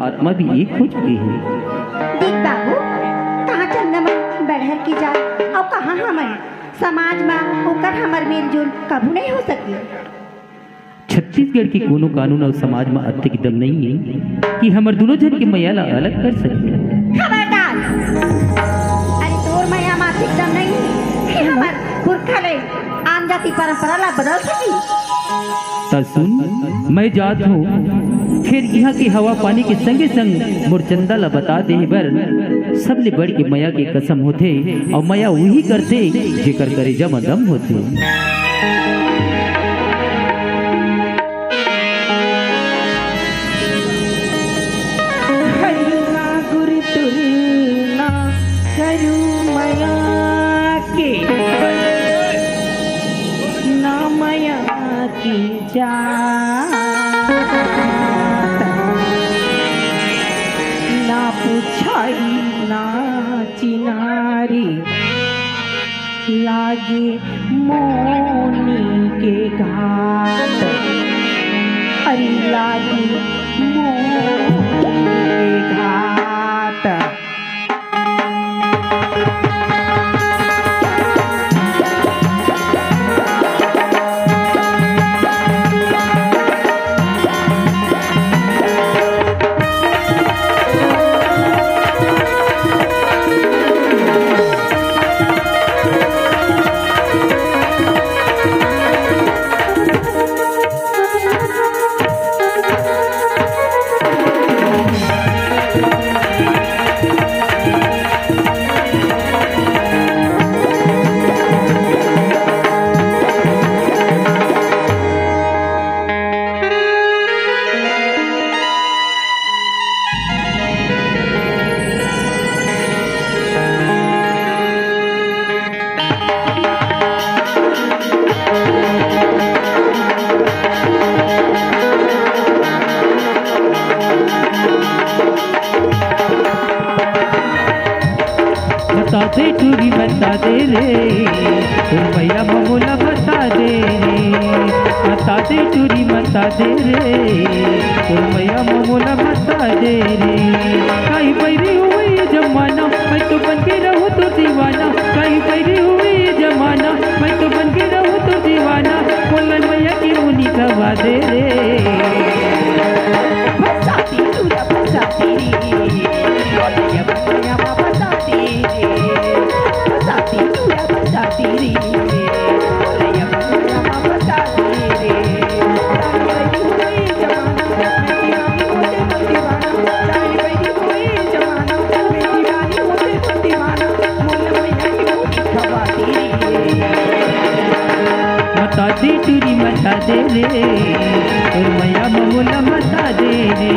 आत्मा भी एक हो चुकी है। देख बाबू, कहाँ चंदमा बढ़र की जात और कहाँ हमन समाज में ओकर हमर मेल जोल कबू नहीं हो सके। छत्तीसगढ़ के कोनो कानून और समाज में अत्य की दम नहीं है कि हमर दोनों जन के मैया ला अलग कर सके। खबरदार! अरे तोर मैया मासिक दम नहीं है कि हमर पुरखा ले आन जाति परंपरा ला बदल सकी। ता सुन, मैं जात हूँ फिर यहाँ की हवा पानी के संगे संग मुरचंदा ला बता दे बर सबले बढ़ के मैया के कसम होते और मैया वही करते जेकर करे जम दम होते। ना पुछाई ना चिनारी लागे मोनी के घाट। अरे लागे मोनी के घाट। बता दे टूरी बता दे रे तो मैया ममोला बता दे रे। बता दे टूरी बता दे रे तो मैया ममोला बता दे रे। कहीं पैरी हुई ये जमाना मैं तो बन के रहूँ तो दीवाना। कहीं पैरी हुई ये जमाना मैं तो बन के रहूँ तो दीवाना। बोलन मैया की मुनी गवा दे रे। बसाती टूरा बसाती मता दे रे और मैया ममोला मता दे रे।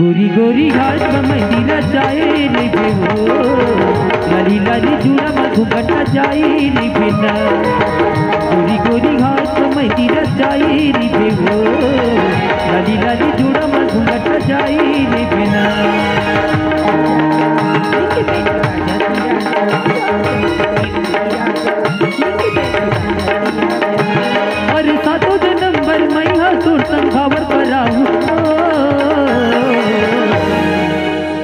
गोरी गोरी घाट में मंदिरा जाए रे बेहो। लाली लाली जूड़ा में घुघटा जाए रे बेना। गोरी गोरी घाट में मंदिरा जाए रे बेहो। लाली लाली जूड़ा में घुघटा जाए रे बेना। अरे सातों जन्म भर मैं तोर संघावर कराऊं।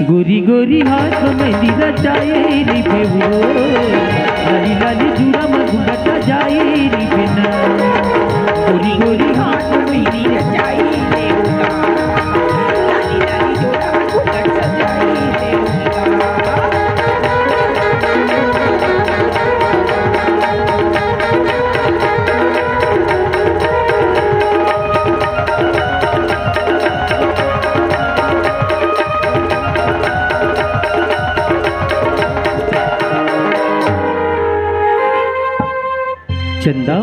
गोरी गोरी गोरी हाथ में दीदा जाए री बेवो लाली लाली जुड़ा मघुगटा जाए री बिना गोरी गोरी हाथ में दीदा जाए देवगा लाली लाली जुड़ा मघुगटा जाए चंदा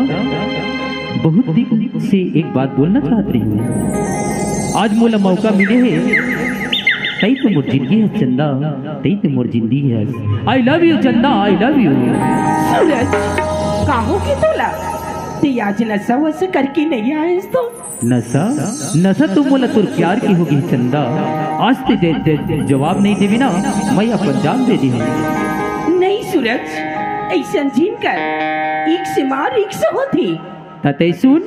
बहुत दिन से एक बात बोलना चाहत रही हूँ। आज मोला मौका मिले है तई तो मोर जिंदगी है चंदा, तई तो मोर जिंदगी है। आई लव यू चंदा, आई लव यू। सूरज काहो की तोला ते आज नशा वैसे करके नहीं आए तो नशा नशा तो मोला तुर प्यार की होगी चंदा। आज ते जवाब नहीं देवी ना मैं अपन जान दे दी हूँ। नहीं सूरज ऐसा जीन कर एक से मार एक से होती तय सुन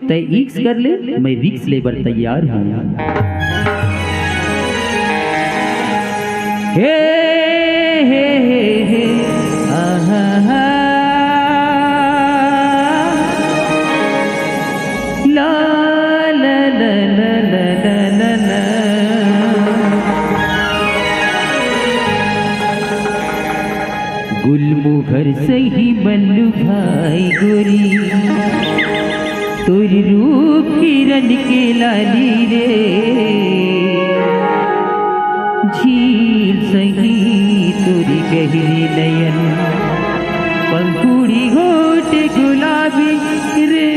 तय इक्स कर ले मैं रिक्स लेबर तैयार हूँ। हे हे हे हे आहा हा ला ला ला ला ला ला ला गुलमुहर सही बल्लू भाई गोरी तोरी रूप किरण के लाली रे झील सही तोरी गहरी नयन पंखुड़ी होठ गुलाबी रे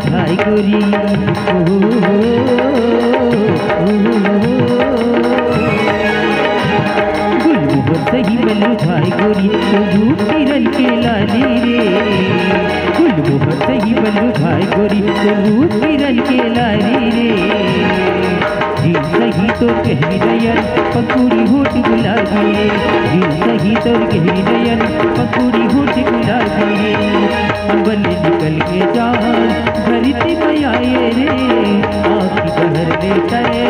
भाई गोरी गुलमोहर सही बल्लू भाई गोरी रूप किरण के लाली रे गुलमोहर सही बल्लू भाई गोरी रूप किरण के लाली रे जी सही तो गहरी नयन पकूड़ी होठ गुलाबी रे जी सही तो गहरी नयन पकूड़ी होठ गुलाबी रे बल्ले निकल के जान धरती में आए रे आपकी बहर लेता है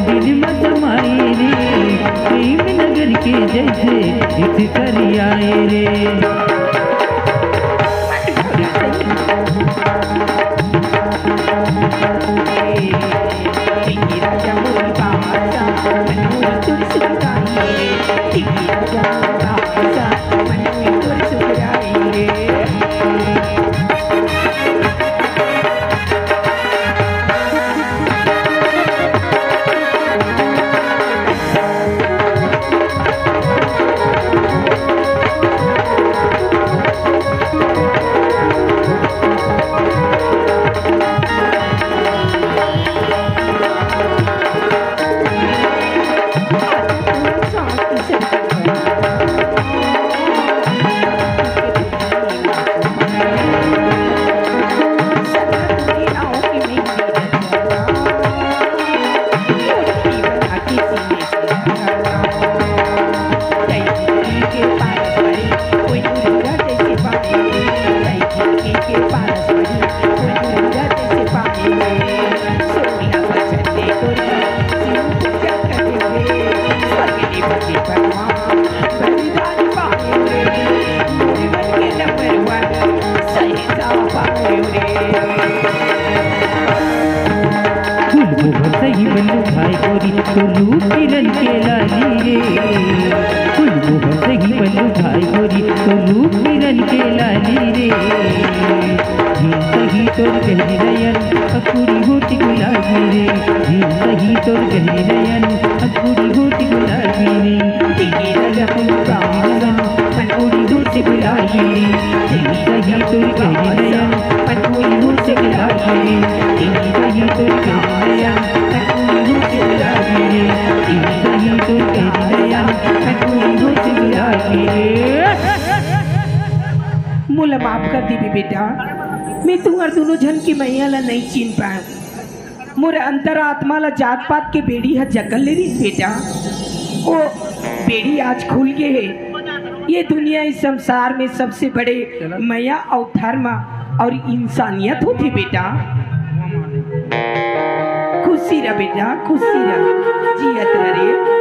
दिल में समाए रे प्रेम नगर के जैसे इस कर आए रे मुला माफ कर दी बेटा मैं तुम्हार दोनों जन की मैया ला नहीं चिन पाए। मोर अंतरात्मा ला जात पात के बेड़ी है जकल ले रही बेटा। ओ बेड़ी आज खुल गए है। ये दुनिया इस संसार में सबसे बड़े मैया और धर्म और इंसानियत होती बेटा। खुशी रह बेटा, खुशी रह, जियत रे।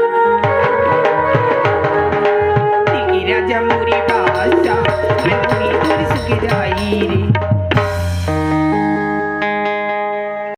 राजा मोरी बादशाह, मैं मोरी दूर सुख जाई रे।